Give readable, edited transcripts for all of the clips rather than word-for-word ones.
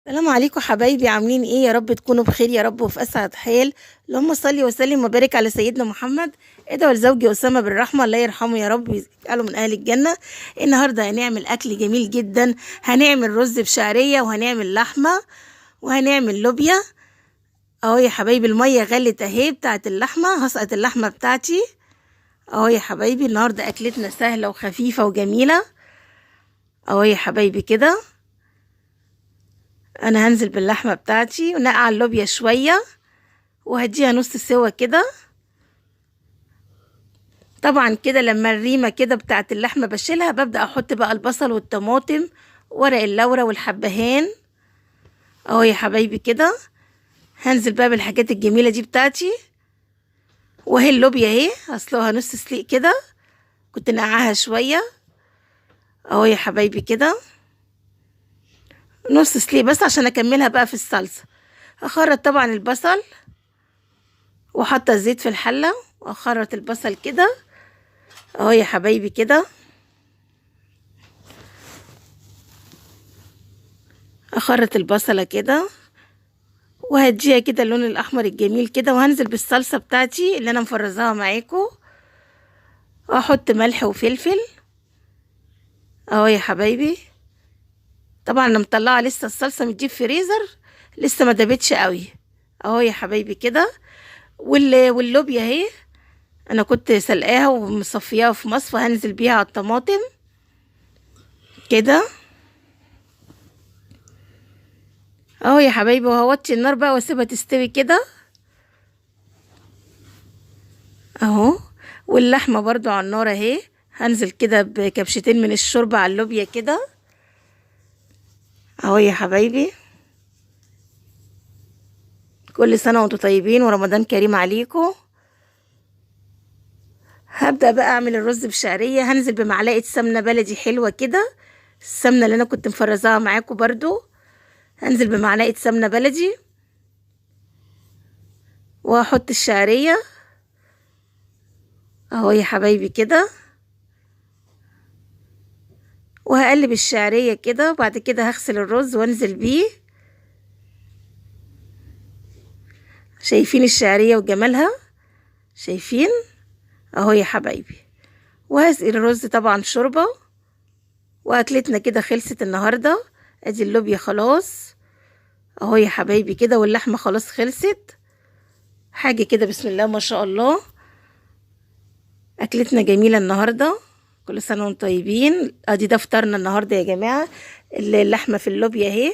السلام عليكم حبايبي، عاملين ايه؟ يا رب تكونوا بخير يا رب وفي اسعد حال. اللهم صل وسلم وبارك على سيدنا محمد. ادعوا لزوجي اسامه بالرحمه، الله يرحمه يا رب يجعله من اهل الجنه. النهارده هنعمل اكل جميل جدا. هنعمل رز بشعريه وهنعمل لحمه وهنعمل لوبيا. اهو يا حبايبي الميه غلت اهي بتاعت اللحمه، هسقط اللحمه بتاعتي اهو يا حبايبي. النهارده اكلتنا سهله وخفيفه وجميله اهو يا حبايبي كده. انا هنزل باللحمه بتاعتي ونقع اللوبيا شويه وهديها نص سوا كده. طبعا كده لما الريمه كده بتاعت اللحمه بشيلها ببدا احط بقى البصل والطماطم ورق اللورة والحبهان اهو يا حبايبي كده. هنزل بقى بالحاجات الجميله دي بتاعتي، وهي اللوبيا اهي هسلقها نص سليق كده، كنت نقعها شويه اهو يا حبايبي كده، نص سليق بس عشان اكملها بقى في الصلصه. اخرط طبعا البصل وحاطه الزيت في الحله واخرط البصل كده اهو يا حبايبي كده. اخرط البصله كده وهديها كده اللون الاحمر الجميل كده، وهنزل بالصلصه بتاعتي اللي انا مفرزاها معاكم. واحط ملح وفلفل اهو يا حبايبي. طبعا انا مطلعه لسه الصلصه من الديب فريزر، لسه ما دابتش قوي اهو يا حبايبي كده. واللوبيا اهي انا كنت سلقاها ومصفياها في مصفى، هنزل بيها على الطماطم كده اهو يا حبايبي، وهوطي النار بقى واسيبها تستوي كده اهو. واللحمه برضو على النار اهي، هنزل كده بكبشتين من الشوربه على اللوبيا كده اهو يا حبايبي. كل سنه وانتم طيبين ورمضان كريم عليكم. هبدأ بقى اعمل الرز بشعرية. هنزل بمعلقة سمنة بلدي حلوة كده، السمنة اللي انا كنت مفرزاها معاكم برضو. هنزل بمعلقة سمنة بلدي واحط الشعرية اهو يا حبايبي كده، وهقلب الشعرية كده. وبعد كده هغسل الرز وانزل بيه. شايفين الشعرية وجمالها؟ شايفين اهو يا حبايبي. وهسقي الرز طبعا شوربة. واكلتنا كده خلصت النهاردة. ادي اللوبيا خلاص اهو يا حبايبي كده، واللحمة خلاص خلصت. حاجة كده بسم الله ما شاء الله. اكلتنا جميلة النهاردة، كل سنة وانتم طيبين. ادي ده فطارنا النهاردة يا جماعة. اللحمة في اللوبيا اهي،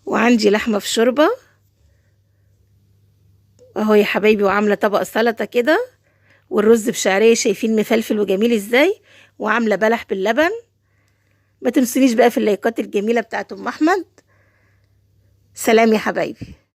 وعندي لحمة في شوربة اهو يا حبايبي، وعاملة طبق سلطة كده، والرز بشعرية شايفين مفلفل وجميل ازاي، وعاملة بلح باللبن. ما تنسونيش بقى في اللايكات الجميلة بتاعت ام احمد. سلام يا حبايبي.